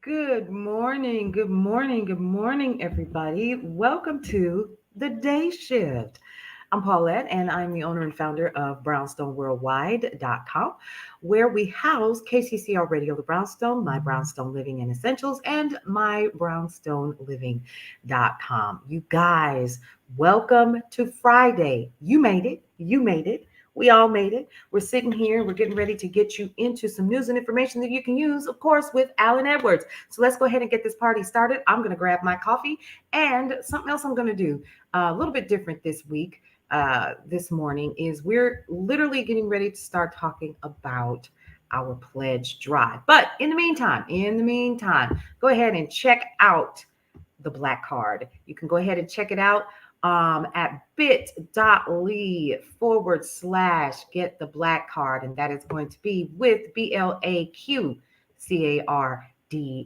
Good morning, good morning, good morning, everybody. Welcome to the Day Shift. I'm Paulette, and I'm the owner and founder of BrownstoneWorldwide.com, where we house KCCR Radio The Brownstone, My Brownstone Living and Essentials, and MyBrownstoneLiving.com. You guys, welcome to Friday. You made it. You made it. We all made it. We're sitting here. We're getting ready to get you into some news and information that you can use, of course, with Alan Edwards. So let's go ahead and get this party started. I'm going to grab my coffee and something else I'm going to do a little bit different this week. This morning is we're literally getting ready to start talking about our pledge drive. But in the meantime, go ahead and check out the black card. You can go ahead and check it out at bit.ly/, get the black card. And that is going to be with BLAQCARD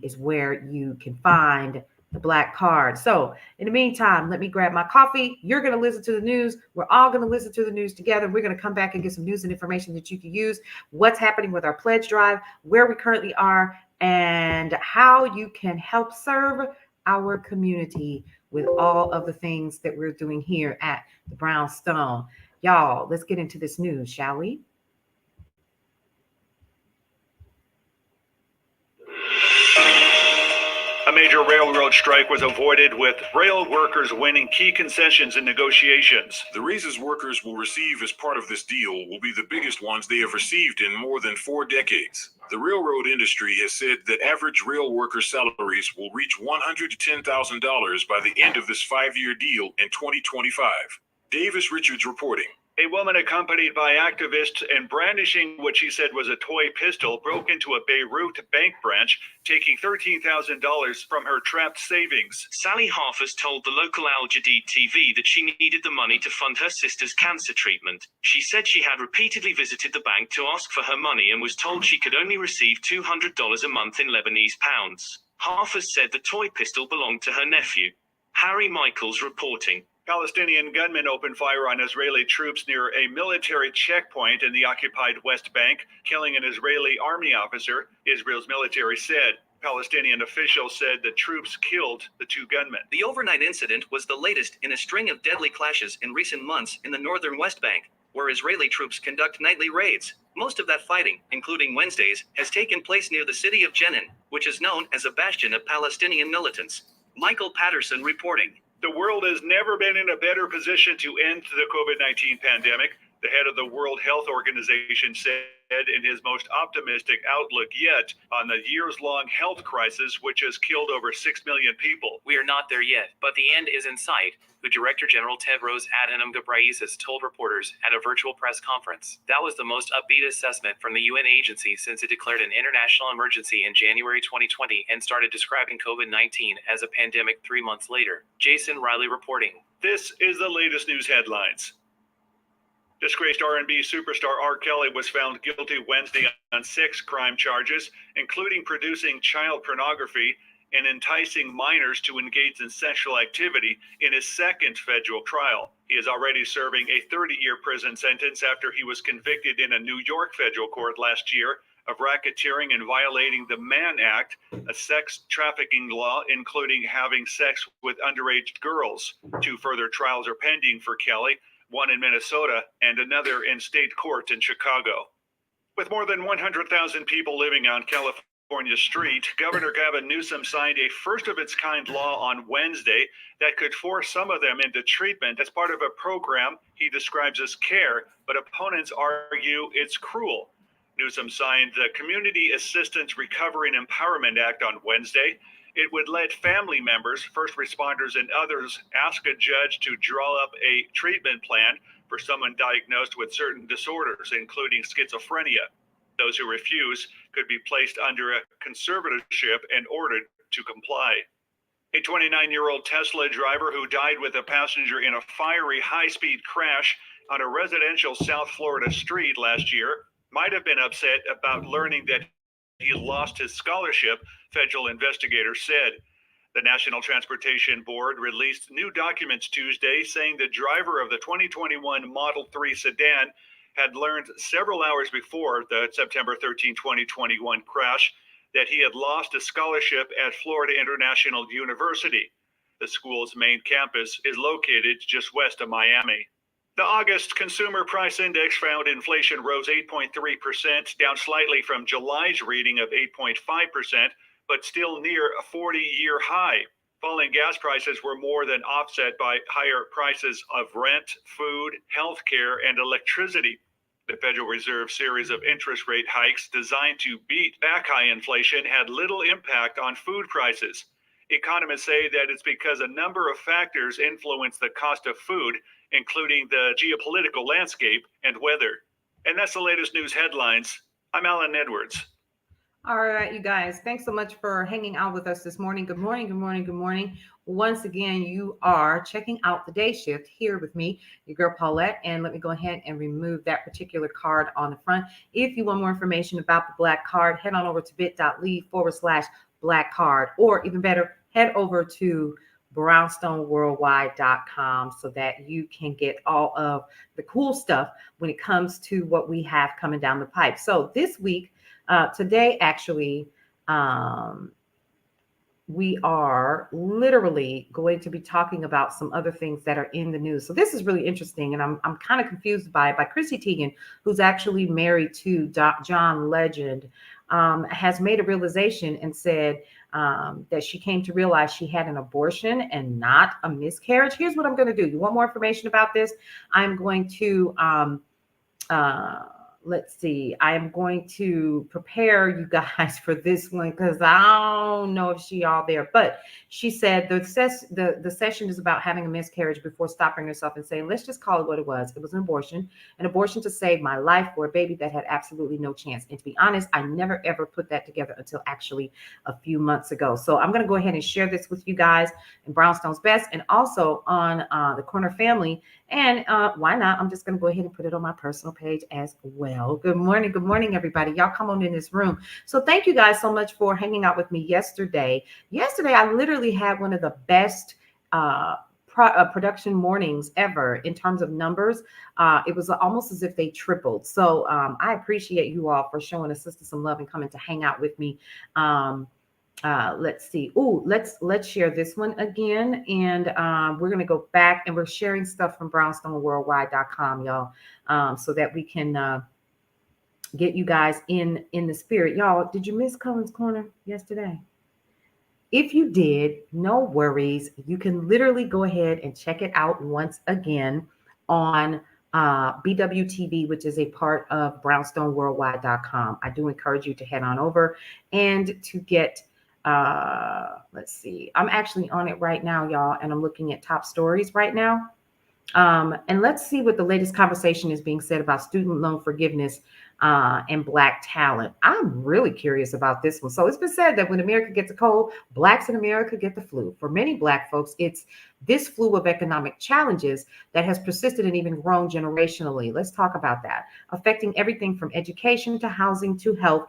is where you can find the black card. So in the meantime, let me grab my coffee. You're going to listen to the news. We're all going to listen to the news together. We're going to come back and get some news and information that you can use, what's happening with our pledge drive, where we currently are, and how you can help serve our community with all of the things that we're doing here at the Brownstone. Y'all, let's get into this news, shall we? A major railroad strike was avoided with rail workers winning key concessions in negotiations. The raises workers will receive as part of this deal will be the biggest ones they have received in more than 4 decades. The railroad industry has said that average rail worker salaries will reach $110,000 by the end of this 5-year deal in 2025. Davis Richards reporting. A woman accompanied by activists and brandishing what she said was a toy pistol broke into a Beirut bank branch, taking $13,000 from her trapped savings. Sally Harfus told the local Al Jadid TV that she needed the money to fund her sister's cancer treatment. She said she had repeatedly visited the bank to ask for her money and was told she could only receive $200 a month in Lebanese pounds. Harfus said the toy pistol belonged to her nephew. Harry Michaels reporting. Palestinian gunmen opened fire on Israeli troops near a military checkpoint in the occupied West Bank, killing an Israeli army officer, Israel's military said. Palestinian officials said the troops killed the 2 gunmen. The overnight incident was the latest in a string of deadly clashes in recent months in the northern West Bank, where Israeli troops conduct nightly raids. Most of that fighting, including Wednesdays, has taken place near the city of Jenin, which is known as a bastion of Palestinian militants. Michael Patterson reporting. The world has never been in a better position to end the COVID-19 pandemic, the head of the World Health Organization said in his most optimistic outlook yet on the years-long health crisis which has killed over 6 million people. We are not there yet, but the end is in sight, the Director General Tedros Adhanom Ghebreyesus told reporters at a virtual press conference. That was the most upbeat assessment from the UN agency since it declared an international emergency in January 2020 and started describing COVID-19 as a pandemic 3 months later. Jason Riley reporting. This is the latest news headlines. Disgraced R&B superstar R. Kelly was found guilty Wednesday on 6 crime charges, including producing child pornography and enticing minors to engage in sexual activity in his second federal trial. He is already serving a 30-year prison sentence after he was convicted in a New York federal court last year of racketeering and violating the Mann Act, a sex trafficking law including having sex with underage girls. 2 further trials are pending for Kelly, one in Minnesota and another in state court in Chicago. With more than 100,000 people living on California street, Governor Gavin Newsom signed a first-of-its-kind law on Wednesday that could force some of them into treatment as part of a program he describes as care, but opponents argue it's cruel. Newsom signed the Community Assistance Recovery and Empowerment Act on Wednesday. It would let family members, first responders, and others ask a judge to draw up a treatment plan for someone diagnosed with certain disorders, including schizophrenia. Those who refuse could be placed under a conservatorship and ordered to comply. A 29-year-old Tesla driver who died with a passenger in a fiery high-speed crash on a residential South Florida street last year might have been upset about learning that he lost his scholarship, federal investigators said. The National Transportation Board released new documents Tuesday saying the driver of the 2021 Model 3 sedan had learned several hours before the September 13, 2021 crash that he had lost a scholarship at Florida International University. The school's main campus is located just west of Miami. The August Consumer Price Index found inflation rose 8.3%, down slightly from July's reading of 8.5%, but still near a 40-year high. Falling gas prices were more than offset by higher prices of rent, food, healthcare, and electricity. The Federal Reserve's series of interest rate hikes designed to beat back high inflation had little impact on food prices. Economists say that it's because a number of factors influence the cost of food, including the geopolitical landscape and weather. And that's the latest news headlines. I'm Alan Edwards. All right, you guys, thanks so much for hanging out with us this morning. Good morning, good morning, good morning. Once again, you are checking out the day shift here with me, your girl Paulette, and let me go ahead and remove that particular card on the front. If you want more information about the black card, head on over to bit.ly/black card, or even better, head over to brownstoneworldwide.com so that you can get all of the cool stuff when it comes to what we have coming down the pipe. So this week, today, actually, we are literally going to be talking about some other things that are in the news. So this is really interesting, and I'm kind of confused by Chrissy Teigen, who's actually married to John Legend, has made a realization and said that she came to realize she had an abortion and not a miscarriage. Here's what I'm going to do. You want more information about this? I'm going to let's see. I am going to prepare you guys for this one because I don't know if she all there. But she said the session is about having a miscarriage before stopping herself and saying, let's just call it what it was. It was an abortion to save my life for a baby that had absolutely no chance. And to be honest, I never, ever put that together until actually a few months ago. So I'm going to go ahead and share this with you guys in Brownstone's Best and also on the Corner Family. And why not? I'm just going to go ahead and put it on my personal page as well. Good morning, everybody. Y'all come on in this room. So thank you guys so much for hanging out with me yesterday. Yesterday, I literally had one of the best production mornings ever in terms of numbers. It was almost as if they tripled. So I appreciate you all for showing a sister some love and coming to hang out with me. Let's see. Oh, let's share this one again. And we're going to go back and we're sharing stuff from brownstoneworldwide.com, y'all, so that we can get you guys in the spirit. Y'all, did you miss Cullen's Corner yesterday? If you did, no worries. You can literally go ahead and check it out once again on BWTV, which is a part of brownstoneworldwide.com. I do encourage you to head on over and to get let's see, I'm actually on it right now, y'all, and I'm looking at top stories right now. And let's see what the latest conversation is being said about student loan forgiveness and Black talent. I'm really curious about this one. So it's been said that when America gets a cold, Blacks in America get the flu. For many Black folks, it's this flu of economic challenges that has persisted and even grown generationally. Let's talk about that, affecting everything from education to housing to health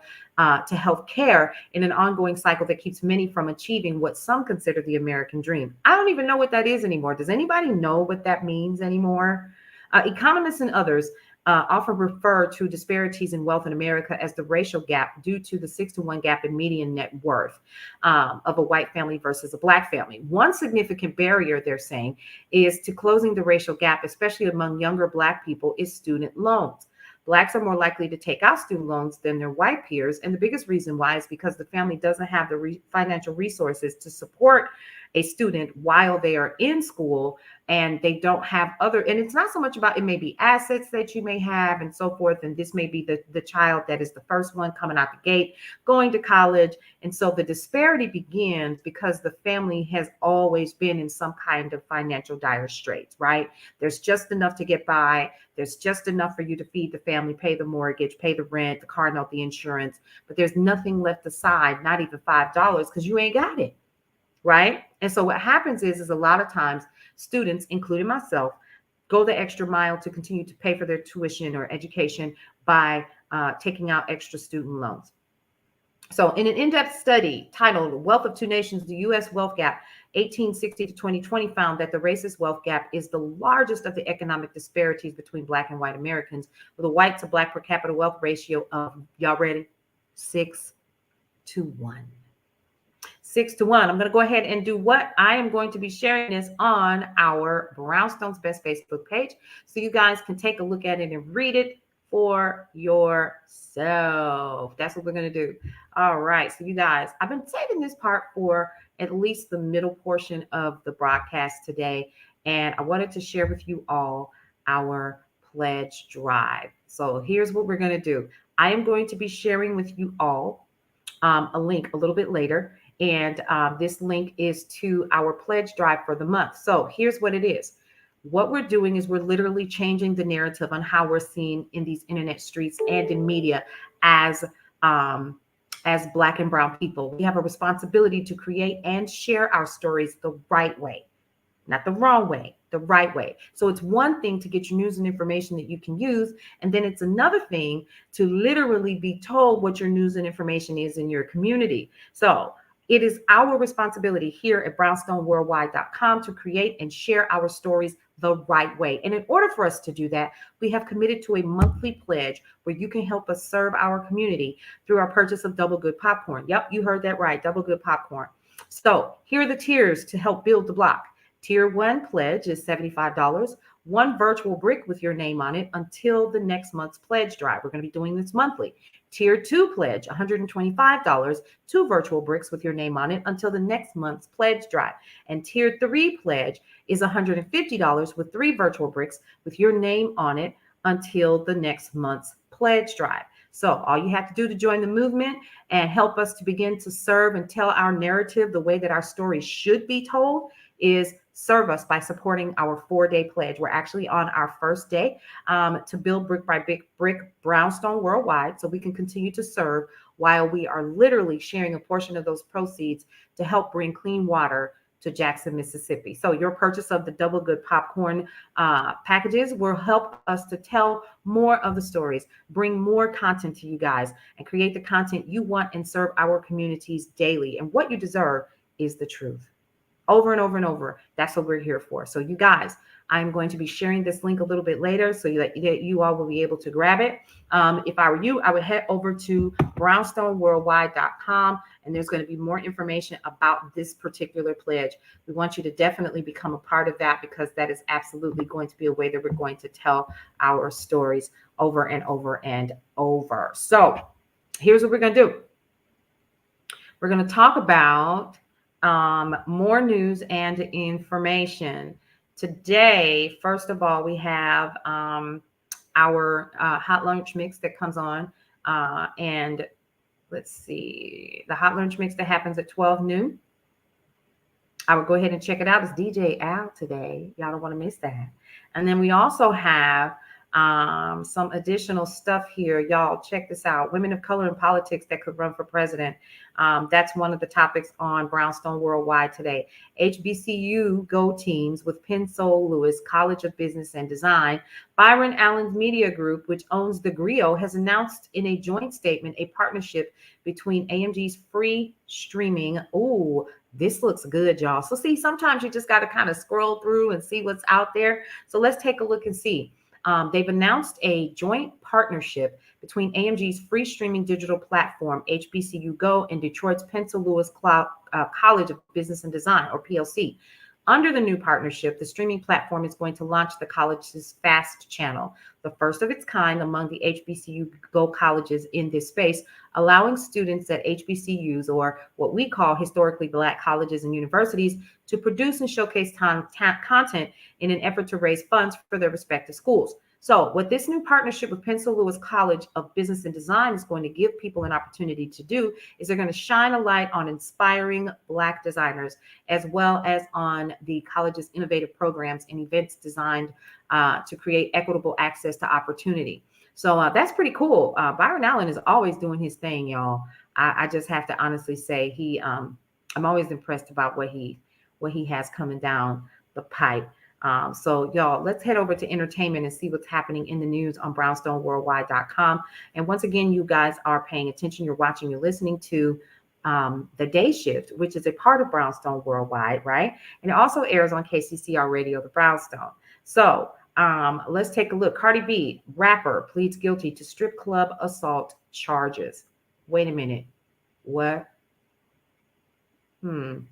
care in an ongoing cycle that keeps many from achieving what some consider the American dream. I don't even know what that is anymore. Does anybody know what that means anymore? Economists and others often refer to disparities in wealth in America as the racial gap due to the 6-to-1 gap in median net worth of a white family versus a Black family. One significant barrier, they're saying, is to closing the racial gap, especially among younger Black people, is student loans. Blacks are more likely to take out student loans than their white peers. And the biggest reason why is because the family doesn't have the financial resources to support a student while they are in school, and they don't have and it's not so much about, it may be assets that you may have and so forth. And this may be the child that is the first one coming out the gate, going to college. And so the disparity begins because the family has always been in some kind of financial dire straits, right? There's just enough to get by. There's just enough for you to feed the family, pay the mortgage, pay the rent, the car note, the insurance, but there's nothing left aside, not even $5, because you ain't got it. Right. And so what happens is a lot of times students, including myself, go the extra mile to continue to pay for their tuition or education by taking out extra student loans. So in an in-depth study titled Wealth of Two Nations, the U.S. Wealth Gap 1860 to 2020 found that the racist wealth gap is the largest of the economic disparities between Black and white Americans, with a white to Black per capita wealth ratio of, y'all ready, 6 to 1. 6 to 1. I'm going to go ahead and do what? I am going to be sharing this on our Brownstone's Best Facebook page so you guys can take a look at it and read it for yourself. That's what we're going to do. All right. So you guys, I've been saving this part for at least the middle portion of the broadcast today, and I wanted to share with you all our pledge drive. So here's what we're going to do. I am going to be sharing with you all a link a little bit later. And this link is to our pledge drive for the month. So here's what it is. What we're doing is we're literally changing the narrative on how we're seen in these internet streets and in media as Black and brown people. We have a responsibility to create and share our stories the right way, not the wrong way, the right way. So it's one thing to get your news and information that you can use, and then it's another thing to literally be told what your news and information is in your community. So it is our responsibility here at brownstoneworldwide.com to create and share our stories the right way. And in order for us to do that, we have committed to a monthly pledge where you can help us serve our community through our purchase of Double Good popcorn. Yep, you heard that right, Double Good popcorn. So here are the tiers to help build the block. Tier 1 pledge is $75. 1 virtual brick with your name on it until the next month's pledge drive. We're going to be doing this monthly. Tier 2 pledge, $125, 2 virtual bricks with your name on it until the next month's pledge drive. And Tier 3 pledge is $150 with 3 virtual bricks with your name on it until the next month's pledge drive. So all you have to do to join the movement and help us to begin to serve and tell our narrative the way that our story should be told is serve us by supporting our 4-day pledge. We're actually on our first day to build brick by brick Brownstone worldwide so we can continue to serve while we are literally sharing a portion of those proceeds to help bring clean water to Jackson, Mississippi. So your purchase of the Double Good popcorn packages will help us to tell more of the stories, bring more content to you guys, and create the content you want and serve our communities daily. And what you deserve is the truth. Over and over and over. That's what we're here for. So you guys, I'm going to be sharing this link a little bit later so that you all will be able to grab it. If I were you, I would head over to brownstoneworldwide.com, and there's going to be more information about this particular pledge. We want you to definitely become a part of that because that is absolutely going to be a way that we're going to tell our stories over and over and over. So here's what we're going to do. We're going to talk about more news and information. Today, first of all, we have our hot lunch mix that comes on. And let's see, the hot lunch mix that happens at 12 noon. I would go ahead and check it out. It's DJ Al today. Y'all don't want to miss that. And then we also have some additional stuff here. Y'all check this out. Women of color in politics that could run for president. That's one of the topics on Brownstone Worldwide today. HBCU Go Teams with Penn-Sol Lewis College of Business and Design. Byron Allen's Media Group, which owns the Griot, has announced in a joint statement a partnership between AMG's free streaming. Ooh, this looks good, y'all. So see, sometimes you just got to kind of scroll through and see what's out there. So let's take a look and see. They've announced a joint partnership between AMG's free streaming digital platform, HBCU Go, and Detroit's Penn-Sol Lewis College of Business and Design, or PLC. Under the new partnership, the streaming platform is going to launch the college's FAST channel, the first of its kind among the HBCU Go colleges in this space, allowing students at HBCUs, or what we call historically Black colleges and universities, to produce and showcase content in an effort to raise funds for their respective schools. So what this new partnership with Penn-Sol Lewis College of Business and Design is going to give people an opportunity to do is they're going to shine a light on inspiring Black designers, as well as on the college's innovative programs and events designed to create equitable access to opportunity. So that's pretty cool. Byron Allen is always doing his thing, y'all. I just have to honestly say I'm always impressed about what he has coming down the pipe. So y'all, let's head over to entertainment and see what's happening in the news on brownstoneworldwide.com. And once again, you guys are paying attention. You're watching, you're listening to The Day Shift, which is a part of Brownstone Worldwide, right? And it also airs on KCCR Radio, the Brownstone. So let's take a look. Cardi B, rapper, pleads guilty to strip club assault charges. Wait a minute. What?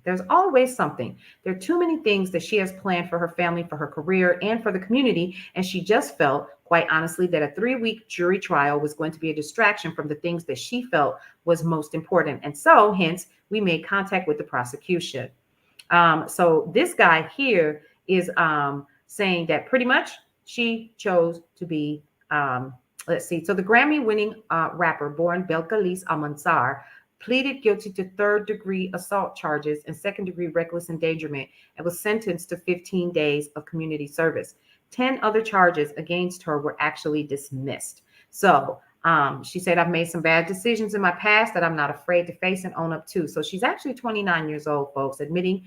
There's always something. There are too many things that she has planned for her family, for her career, and for the community. And she just felt, quite honestly, that a 3-week jury trial was going to be a distraction from the things that she felt was most important. And so, hence, we made contact with the prosecution. So this guy here is saying that pretty much she chose to be, let's see. So the Grammy-winning rapper born Belcalis Almanzar pleaded guilty to third-degree assault charges and second-degree reckless endangerment and was sentenced to 15 days of community service. 10 other charges against her were actually dismissed. So she said, I've made some bad decisions in my past that I'm not afraid to face and own up to. So she's actually 29 years old, folks, admitting,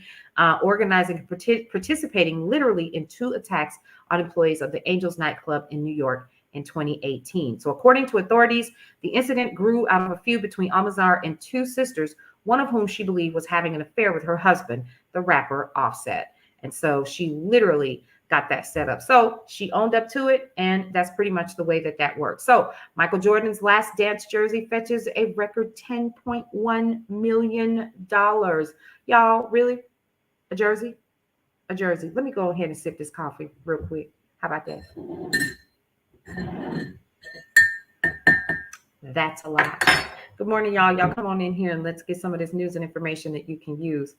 organizing, participating literally in 2 attacks on employees of the Angels nightclub in New York in 2018. So according to authorities, the incident grew out of a feud between Almanzar and 2 sisters, one of whom she believed was having an affair with her husband, the rapper Offset. And so she literally got that set up. So she owned up to it, and that's pretty much the way that works. So Michael Jordan's Last Dance jersey fetches a record $10.1 million. Y'all, really? A jersey? A jersey. Let me go ahead and sip this coffee real quick. How about that? That's a lot. Good morning, y'all. Y'all come on in here and let's get some of this news and information that you can use.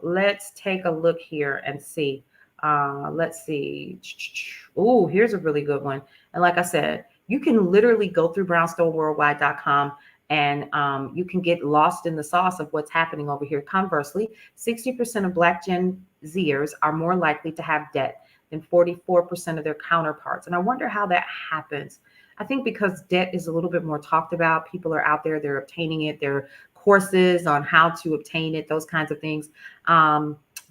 Let's take a look here and see. Let's see. Oh, here's a really good one. And like I said, you can literally go through brownstoneworldwide.com and you can get lost in the sauce of what's happening over here. Conversely, 60% of Black Gen Zers are more likely to have debt than 44% of their counterparts. And I wonder how that happens. I think because debt is a little bit more talked about. People are out there, they're obtaining it. There are courses on how to obtain it, those kinds of things.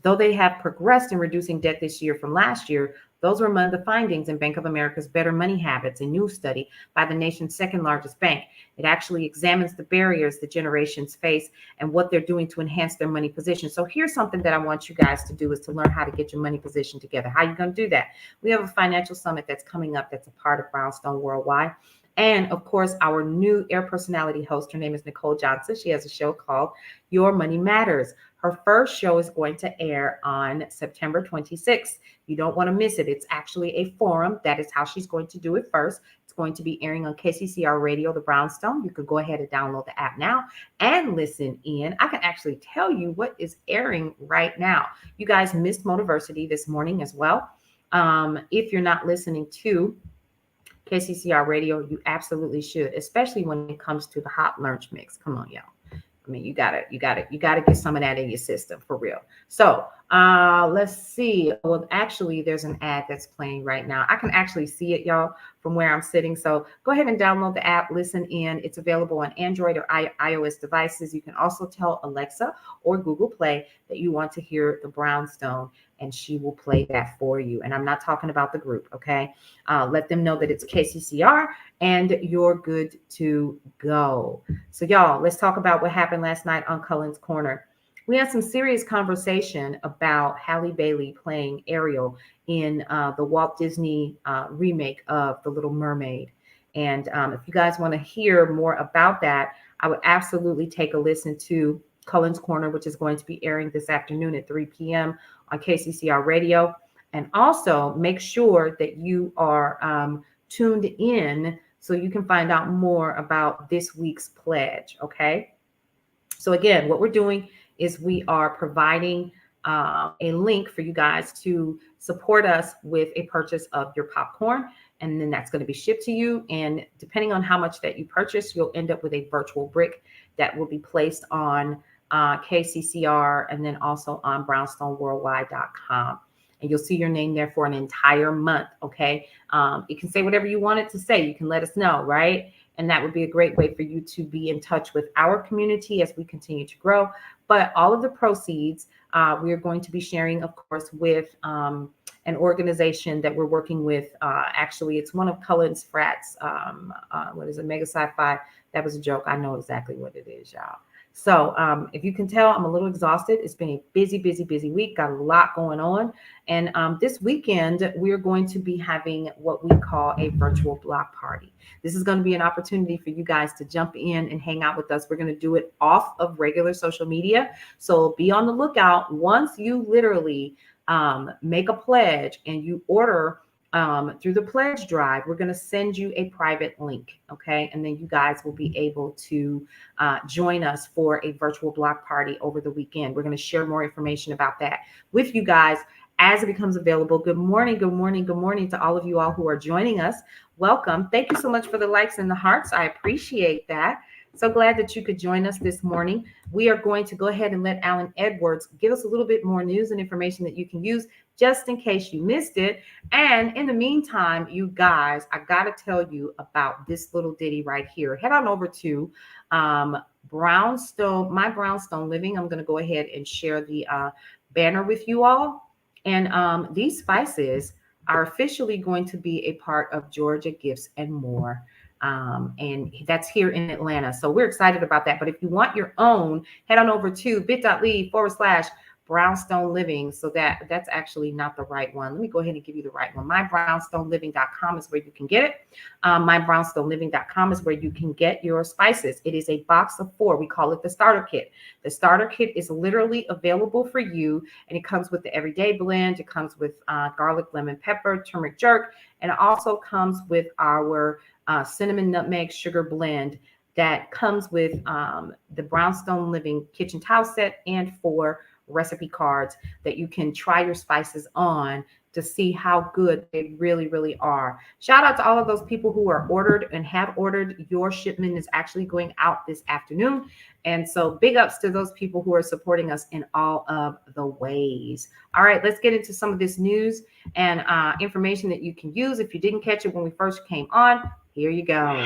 Though they have progressed in reducing debt this year from last year, those were among the findings in Bank of America's Better Money Habits, a new study by the nation's second largest bank. It actually examines the barriers that generations face and what they're doing to enhance their money position. So here's something that I want you guys to do is to learn how to get your money position together. How are you going to do that? We have a financial summit that's coming up that's a part of Brownstone Worldwide. And of course, our new air personality host, her name is Nicole Johnson. She has a show called Your Money Matters. Her first show is going to air on September 26th. You don't want to miss it. It's actually a forum. That is how she's going to do it first. It's going to be airing on KCCR Radio, the Brownstone. You can go ahead and download the app now and listen in. I can actually tell you what is airing right now. You guys missed Motiversity this morning as well. If you're not listening to KCCR Radio, you absolutely should, especially when it comes to the hot lunch mix. Come on, y'all. I mean, you gotta get some of that in your system for real. So let's see. Well, actually, there's an ad that's playing right now. I can actually see it, y'all, from where I'm sitting. So go ahead and download the app, listen in. It's available on Android or iOS devices. You can also tell Alexa or Google Play that you want to hear the Brownstone, and she will play that for you. And I'm not talking about the group, okay? Let them know that it's KCCR and you're good to go. So y'all, let's talk about what happened last night on Cullen's Corner. We had some serious conversation about Halle Bailey playing Ariel in the Walt Disney remake of The Little Mermaid. And if you guys want to hear more about that, I would absolutely take a listen to Cullen's Corner, which is going to be airing this afternoon at 3 p.m. on KCCR Radio. And also make sure that you are tuned in so you can find out more about this week's pledge, okay? So again, what we're doing is we are providing a link for you guys to support us with a purchase of your popcorn. And then that's going to be shipped to you. And depending on how much that you purchase, you'll end up with a virtual brick that will be placed on KCCR and then also on brownstoneworldwide.com. And you'll see your name there for an entire month, okay? You can say whatever you want it to say. You can let us know, right? And that would be a great way for you to be in touch with our community as we continue to grow. But all of the proceeds, we are going to be sharing, of course, with an organization that we're working with. Actually, it's one of Cullen's frats. What is it? Mega Sci-Fi. That was a joke. I know exactly what it is, y'all. So if you can tell, I'm a little exhausted. It's been a busy, busy, busy week. Got a lot going on. And this weekend, we're going to be having what we call a virtual block party. This is going to be an opportunity for you guys to jump in and hang out with us. We're going to do it off of regular social media. So be on the lookout. Once you literally make a pledge and you order through the pledge drive, we're going to send you a private link. Okay. And then you guys will be able to join us for a virtual block party over the weekend. We're going to share more information about that with you guys as it becomes available. Good morning, good morning, good morning to all of you all who are joining us. Welcome. Thank you so much for the likes and the hearts. I appreciate that. So glad that you could join us this morning. We are going to go ahead and let Alan Edwards give us a little bit more news and information that you can use just in case you missed it. And in the meantime, you guys, I got to tell you about this little ditty right here. Head on over to Brownstone, my Brownstone Living. I'm going to go ahead and share the banner with you all. And these spices are officially going to be a part of Georgia Gifts and More. And that's here in Atlanta. So we're excited about that. But if you want your own, head on over to bit.ly/Brownstone Living. So that's actually not the right one. Let me go ahead and give you the right one. MyBrownstoneLiving.com is where you can get it. MyBrownstoneLiving.com is where you can get your spices. It is a box of 4. We call it the starter kit. The starter kit is literally available for you, and it comes with the everyday blend. It comes with garlic, lemon, pepper, turmeric jerk, and it also comes with our cinnamon, nutmeg, sugar blend that comes with the Brownstone Living kitchen towel set and 4 recipe cards that you can try your spices on to see how good they really, really are. Shout out to all of those people who are ordered and have ordered. Your shipment is actually going out this afternoon. And so big ups to those people who are supporting us in all of the ways. All right, let's get into some of this news and information that you can use. If you didn't catch it when we first came on, here you go.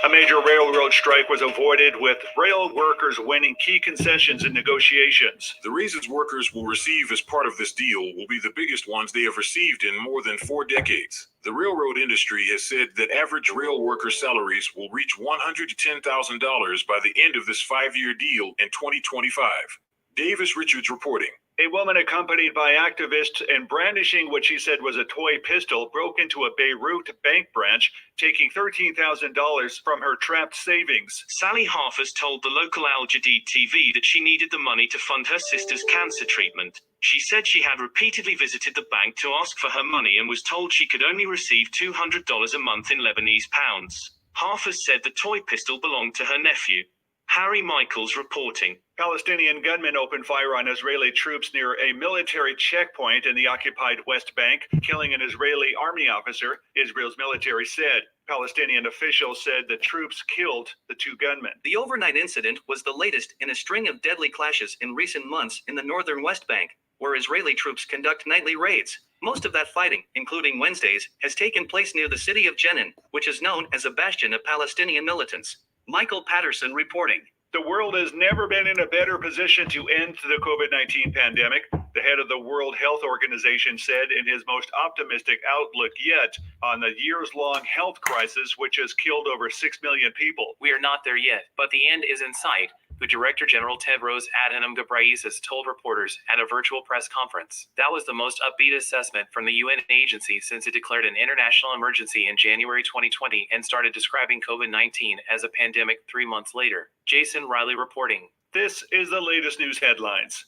A major railroad strike was avoided, with rail workers winning key concessions in negotiations. The raises workers will receive as part of this deal will be the biggest ones they have received in more than 4 decades. The railroad industry has said that average rail worker salaries will reach $110,000 by the end of this 5-year deal in 2025. Davis Richards reporting. A woman accompanied by activists and brandishing what she said was a toy pistol broke into a Beirut bank branch, taking $13,000 from her trapped savings. Sally Harfus told the local Al Jadid TV that she needed the money to fund her sister's cancer treatment. She said she had repeatedly visited the bank to ask for her money and was told she could only receive $200 a month in Lebanese pounds. Harfus said the toy pistol belonged to her nephew. Harry Michaels reporting. Palestinian gunmen opened fire on Israeli troops near a military checkpoint in the occupied West Bank, killing an Israeli army officer, Israel's military said. Palestinian officials said the troops killed the 2 gunmen. The overnight incident was the latest in a string of deadly clashes in recent months in the northern West Bank, where Israeli troops conduct nightly raids. Most of that fighting, including Wednesdays, has taken place near the city of Jenin, which is known as a bastion of Palestinian militants. Michael Patterson reporting. The world has never been in a better position to end the COVID-19 pandemic, the head of the World Health Organization said in his most optimistic outlook yet on the years-long health crisis, which has killed over 6 million people. We are not there yet, but the end is in sight, who Director General Tedros Adhanom Ghebreyesus told reporters at a virtual press conference. That was the most upbeat assessment from the UN agency since it declared an international emergency in January 2020 and started describing COVID-19 as a pandemic 3 months later. Jason Riley reporting. This is the latest news headlines.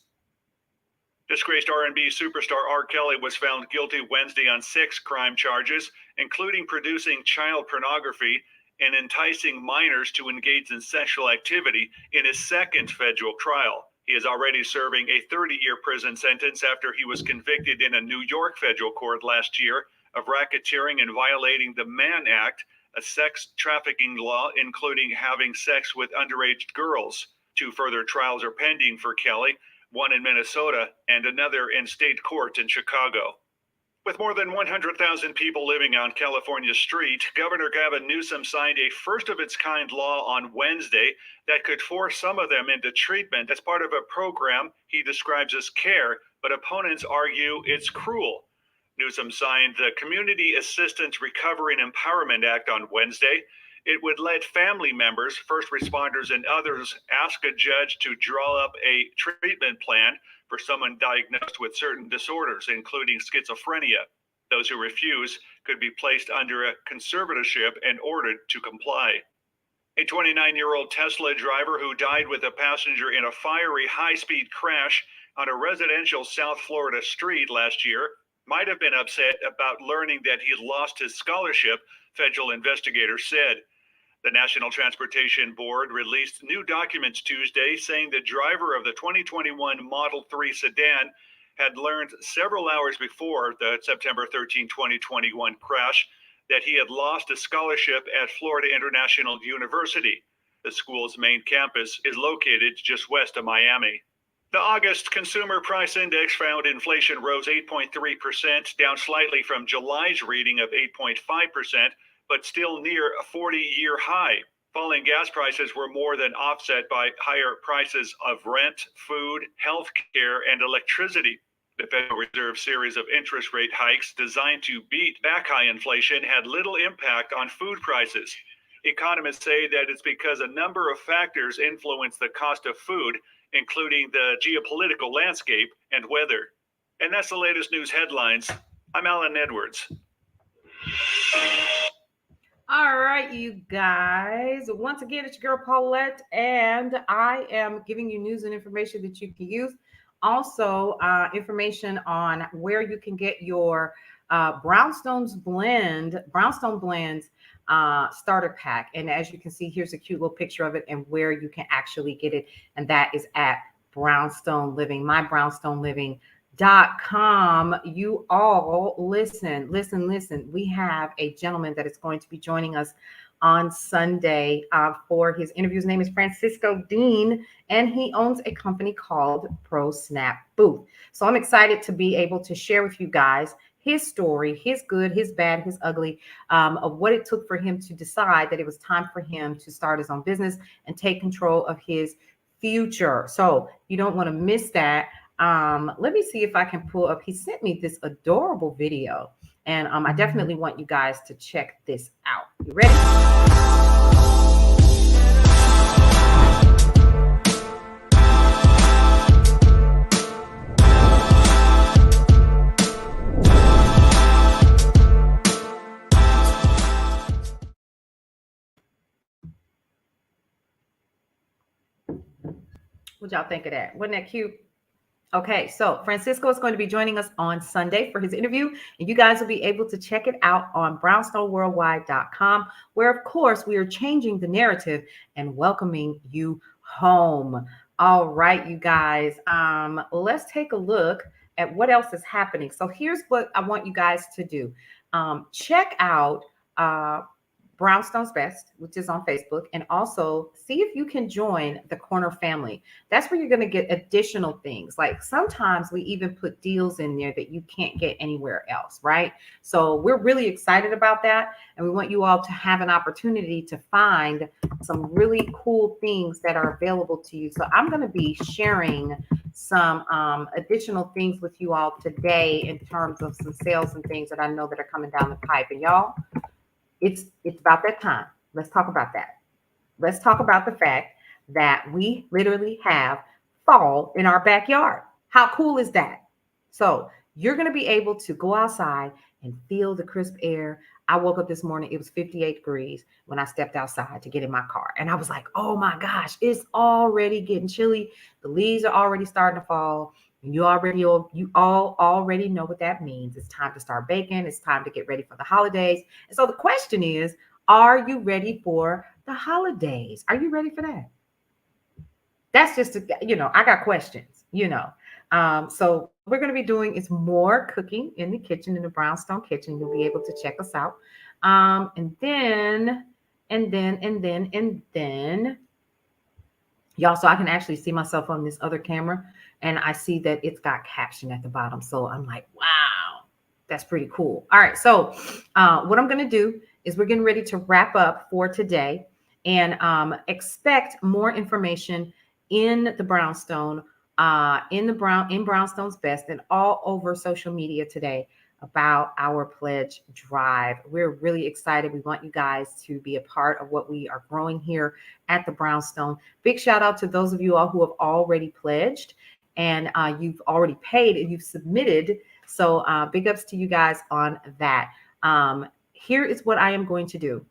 Disgraced R&B superstar R. Kelly was found guilty Wednesday on 6 crime charges, including producing child pornography and enticing minors to engage in sexual activity in his second federal trial. He is already serving a 30-year prison sentence after he was convicted in a New York federal court last year of racketeering and violating the Mann Act, a sex trafficking law including having sex with underage girls. 2 further trials are pending for Kelly, one in Minnesota and another in state court in Chicago. With more than 100,000 people living on California's street, Governor Gavin Newsom signed a first-of-its-kind law on Wednesday that could force some of them into treatment as part of a program he describes as care, but opponents argue it's cruel. Newsom signed the Community Assistance Recovery and Empowerment Act on Wednesday. It would let family members, first responders, and others ask a judge to draw up a treatment plan for someone diagnosed with certain disorders, including schizophrenia. Those who refuse could be placed under a conservatorship and ordered to comply. A 29-year-old Tesla driver who died with a passenger in a fiery high-speed crash on a residential South Florida street last year might have been upset about learning that he had lost his scholarship, federal investigators said. The National Transportation Board released new documents Tuesday saying the driver of the 2021 Model 3 sedan had learned several hours before the September 13, 2021 crash that he had lost a scholarship at Florida International University. The school's main campus is located just west of Miami. The August Consumer Price Index found inflation rose 8.3%, down slightly from July's reading of 8.5%, but still near a 40-year high. Falling gas prices were more than offset by higher prices of rent, food, health care, and electricity. The Federal Reserve series of interest rate hikes designed to beat back high inflation had little impact on food prices. Economists say that it's because a number of factors influence the cost of food, including the geopolitical landscape and weather. And that's the latest news headlines. I'm Alan Edwards. All right, you guys. Once again, it's your girl Paulette, and I am giving you news and information that you can use. Also, information on where you can get your Brownstone blends starter pack. And as you can see, here's a cute little picture of it and where you can actually get it. And that is at Brownstone Living, mybrownstoneliving.com. You all listen. We have a gentleman that is going to be joining us on Sunday for his interview. His name is Francisco Dean, and he owns a company called Pro Snap Booth. So I'm excited to be able to share with you guys his story, his good, his bad, his ugly, of what it took for him to decide that it was time for him to start his own business and take control of his future. So you don't want to miss that. Let me see if I can pull up. He sent me this adorable video, and I definitely want you guys to check this out. You ready? What y'all think of that? Wasn't that cute? Okay, so Francisco is going to be joining us on Sunday for his interview, and you guys will be able to check it out on brownstoneworldwide.com, where, of course, we are changing the narrative and welcoming you home. All right, you guys, let's take a look at what else is happening. So here's what I want you guys to do. Check out Brownstone's Best, which is on Facebook, and also see if you can join the Corner family. That's where you're going to get additional things. Like sometimes we even put deals in there that you can't get anywhere else, right? So we're really excited about that, and we want you all to have an opportunity to find some really cool things that are available to you. So I'm going to be sharing some additional things with you all today in terms of some sales and things that I know that are coming down the pipe. And y'all, it's about that time. Let's talk about that. Let's talk about the fact that we literally have fall in our backyard. How cool is that? So you're going to be able to go outside and feel the crisp air. I woke up this morning, it was 58 degrees when I stepped outside to get in my car. And I was like, oh my gosh, it's already getting chilly. The leaves are already starting to fall. And you all already know what that means. It's time to start baking. It's time to get ready for the holidays. And so the question is, are you ready for the holidays? Are you ready for that? That's just, I got questions, So what we're going to be doing is more cooking in the kitchen, in the Brownstone kitchen. You'll be able to check us out. And then, y'all, so I can actually see myself on this other camera, and I see that it's got caption at the bottom. So I'm like, wow, that's pretty cool. All right. So what I'm going to do is we're getting ready to wrap up for today, and expect more information in the Brownstone, in Brownstone's Best, and all over social media today about our pledge drive. We're really excited. We want you guys to be a part of what we are growing here at the Brownstone. Big shout out to those of you all who have already pledged and you've already paid and you've submitted. So big ups to you guys on that. Here is what I am going to do.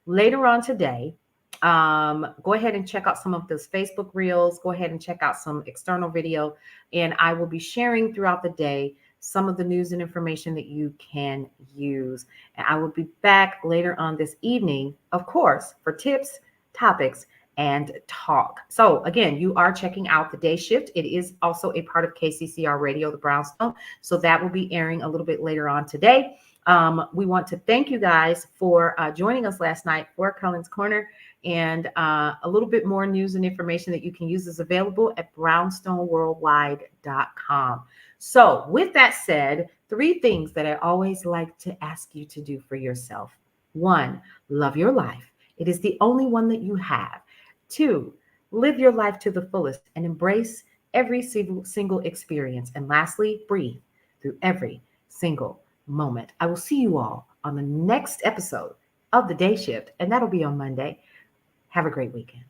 Later on today, go ahead and check out some of those Facebook reels. Go ahead and check out some external video. And I will be sharing throughout the day some of the news and information that you can use. And I will be back later on this evening, of course, for tips, topics, and talk. So again, you are checking out the day shift. It is also a part of KCCR Radio, the Brownstone. So that will be airing a little bit later on today. We want to thank you guys for joining us last night for Cullen's Corner, and a little bit more news and information that you can use is available at brownstoneworldwide.com. So with that said, 3 things that I always like to ask you to do for yourself. 1, love your life. It is the only one that you have. 2, live your life to the fullest and embrace every single experience. And lastly, breathe through every single moment. I will see you all on the next episode of The Day Shift, and that'll be on Monday. Have a great weekend.